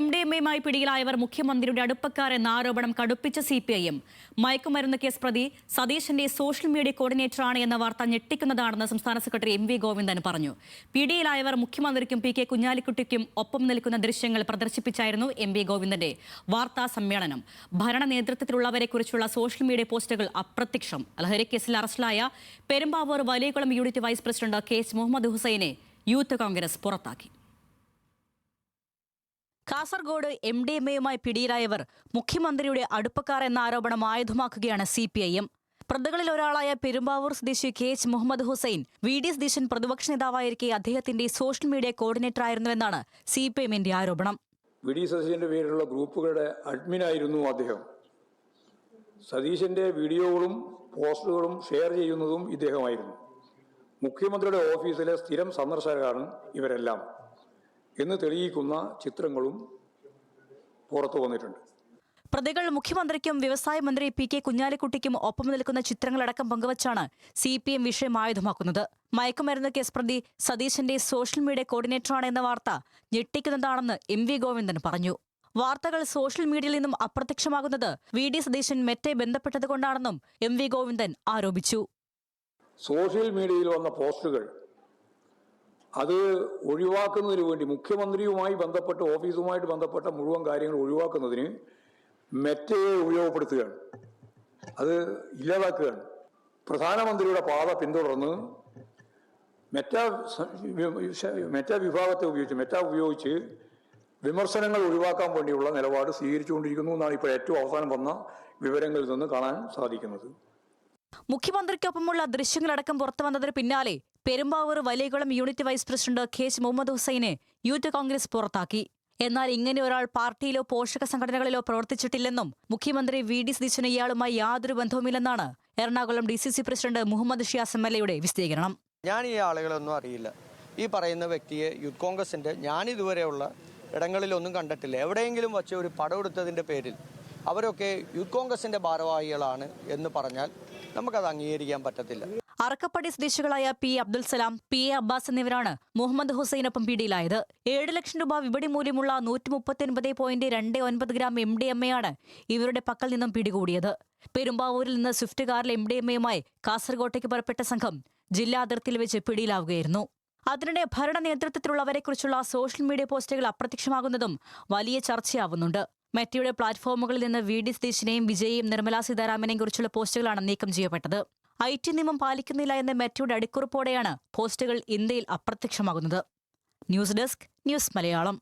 MDMA-യുമായി പിടിയിലായവർ മുഖ്യമന്ത്രിയുടെ അടുപ്പക്കാരെന്ന ആരോപണം കടുപ്പിച്ച CPIM. മയക്കുമരുന്ന് കേസ് പ്രതി സതീശന്റെ സോഷ്യൽ മീഡിയ കോർഡിനേറ്ററാണ് എന്ന വാർത്ത ഞെട്ടിക്കുന്നതാണെന്ന് സംസ്ഥാന സെക്രട്ടറി MV ഗോവിന്ദൻ പറഞ്ഞു. പിടിയിലായവർ മുഖ്യമന്ത്രിക്കും PK കുഞ്ഞാലിക്കുട്ടിക്കും ഒപ്പം നിൽക്കുന്ന ദൃശ്യങ്ങൾ പ്രദർശിപ്പിച്ചായിരുന്നു MV ഗോവിന്ദന്റെ വാർത്താ സമ്മേളനം. ഭരണ നേതൃത്വത്തിലുള്ളവരെക്കുറിച്ചുള്ള സോഷ്യൽ മീഡിയ പോസ്റ്റുകൾ അപ്രത്യക്ഷം. ലഹരിക്കേസിൽ അറസ്റ്റിലായ Perumbavoor Valiyakulam unit vice president KH Muhammad ഹുസൈനെ യൂത്ത് കോൺഗ്രസ് പുറത്താക്കി. കാസർഗോഡ് MDMA-യുമായി പിടിയിലായവർ മുഖ്യമന്ത്രിയുടെ അടുപ്പക്കാർ എന്ന ആരോപണം ആയുധമാക്കുകയാണ് CPIM. പ്രതികളിൽ ഒരാളായ പെരുമ്പാവൂർ സ്വദേശി KH മുഹമ്മദ് ഹുസൈൻ VD സതീശൻ പ്രതിപക്ഷ നേതാവായിരിക്കെ അദ്ദേഹത്തിന്റെ സോഷ്യൽ മീഡിയ കോർഡിനേറ്റർ ആയിരുന്നുവെന്നാണ് CPIM-ന്റെ ആരോപണം. VD സതീശന്റെ പേരിലുള്ള ഗ്രൂപ്പുകളുടെ അഡ്മിനായിരുന്നു അദ്ദേഹം. സതീശന്റെ വീഡിയോകളും പോസ്റ്ററുകളും ഷെയർ ചെയ്യുന്നതും ഇദ്ദേഹമായിരുന്നു. മുഖ്യമന്ത്രിയുടെ ഓഫീസിലെ സ്ഥിരം സന്ദർശകരാണ് ഇവരെല്ലാം എന്ന് തെളിയിക്കുന്ന ചിത്രങ്ങളും പുറത്തു വന്നിട്ടുണ്ട്. പ്രതികൾ മുഖ്യമന്ത്രിക്കും വ്യവസായ മന്ത്രി PK കുഞ്ഞാലിക്കുട്ടിക്കും ഒപ്പം നിൽക്കുന്ന ചിത്രങ്ങളടക്കം പങ്കുവച്ചാണ് CPIM വിഷയം ആയുധമാക്കുന്നത്. മയക്കുമരുന്ന് കേസ് പ്രതി സതീശന്റെ സോഷ്യൽ മീഡിയ കോർഡിനേറ്ററാണ് എന്ന വാർത്ത ഞെട്ടിക്കുന്നതാണെന്ന് MV ഗോവിന്ദൻ പറഞ്ഞു. വാർത്തകൾ സോഷ്യൽ മീഡിയയിൽ നിന്നും അപ്രത്യക്ഷമാകുന്നത് VD സതീശൻ മെറ്റയെ ബന്ധപ്പെട്ടതുകൊണ്ടാണെന്നും MV ഗോവിന്ദൻ ആരോപിച്ചു. സോഷ്യൽ മീഡിയയിൽ വന്ന പോസ്റ്റുകൾ അത് ഒഴിവാക്കുന്നതിന് വേണ്ടി മുഖ്യമന്ത്രിയുമായി ബന്ധപ്പെട്ട ഓഫീസുമായിട്ട് ബന്ധപ്പെട്ട മുഴുവൻ കാര്യങ്ങൾ ഒഴിവാക്കുന്നതിന് മെറ്റയെ ഉപയോഗപ്പെടുത്തുകയാണ്, അത് ഇല്ലാതാക്കുകയാണ്. പ്രധാനമന്ത്രിയുടെ പാത പിന്തുടർന്ന് മെറ്റ വിഭാഗത്തെ ഉപയോഗിച്ച് വിമർശനങ്ങൾ ഒഴിവാക്കാൻ വേണ്ടിയുള്ള നിലപാട് സ്വീകരിച്ചുകൊണ്ടിരിക്കുന്നു എന്നാണ് ഇപ്പോൾ ഏറ്റവും അവസാനം വന്ന വിവരങ്ങളിൽ നിന്ന് കാണാൻ സാധിക്കുന്നത്. മുഖ്യമന്ത്രിക്കൊപ്പമുള്ള ദൃശ്യങ്ങളടക്കം പുറത്തുവന്നതിന് പിന്നാലെ Perumbavoor Valiyakulam unit vice president KH Muhammad ഹുസൈനെ യൂത്ത് കോൺഗ്രസ് പുറത്താക്കി. എന്നാൽ ഇങ്ങനെ ഒരാൾ പാർട്ടിയിലോ പോഷക സംഘടനകളിലോ പ്രവർത്തിച്ചിട്ടില്ലെന്നും മുഖ്യമന്ത്രി VD സതീശന് ഇയാളുമായി യാതൊരു ബന്ധവുമില്ലെന്നാണ് എറണാകുളം DCC പ്രസിഡന്റ് മുഹമ്മദ് ഷിയാസ് MLA-യുടെ വിശദീകരണം. ഞാൻ ഈ ആളുകളൊന്നും അറിയില്ല. ഈ പറയുന്ന വ്യക്തിയെ യൂത്ത് കോൺഗ്രസിന്റെ ഞാൻ ഇതുവരെയുള്ള ഇടങ്ങളിലൊന്നും കണ്ടിട്ടില്ല. എവിടെയെങ്കിലും വച്ച് ഒരു പടം എടുത്തതിന്റെ പേരിൽ അവരൊക്കെ യൂത്ത് കോൺഗ്രസിന്റെ ഭാരവാഹികളാണ് എന്ന് പറഞ്ഞാൽ നമുക്കത് അംഗീകരിക്കാൻ പറ്റത്തില്ല. അറക്കപ്പടി സ്വദേശികളായ P. Abdul Salam, PA Abbas എന്നിവരാണ് മുഹമ്മദ് ഹുസൈനൊപ്പം പിടിയിലായത്. 7 ലക്ഷം രൂപ വിപണി മൂല്യമുള്ള 139.29 ഗ്രാം MDMA-യാണ് ഇവരുടെ പക്കൽ നിന്നും പിടികൂടിയത്. പെരുമ്പാവൂരിൽ നിന്ന് സ്വിഫ്റ്റ് കാറിൽ MDMA-യുമായി കാസർഗോട്ടേക്ക് പുറപ്പെട്ട സംഘം ജില്ലാ അതിർത്തിയിൽ വെച്ച് പിടിയിലാവുകയായിരുന്നു. അതിനിടെ ഭരണ നേതൃത്വത്തിലുള്ളവരെക്കുറിച്ചുള്ള സോഷ്യൽ മീഡിയ പോസ്റ്റുകൾ അപ്രത്യക്ഷമാകുന്നതും വലിയ ചർച്ചയാവുന്നുണ്ട്. മെറ്റയുടെ പ്ലാറ്റ്ഫോമുകളിൽ നിന്ന് VD സതീശിനെയും വിജയെയും നിർമ്മലാ സീതാരാമനെയും കുറിച്ചുള്ള പോസ്റ്റുകളാണ് നീക്കം ചെയ്യപ്പെട്ടത്. IT നിയമം പാലിക്കുന്നില്ല എന്ന മെറ്റയുടെ അടിക്കുറിപ്പോടെയാണ് പോസ്റ്റുകൾ ഇന്ത്യയിൽ അപ്രത്യക്ഷമാകുന്നത്. News desk, news Malayalam.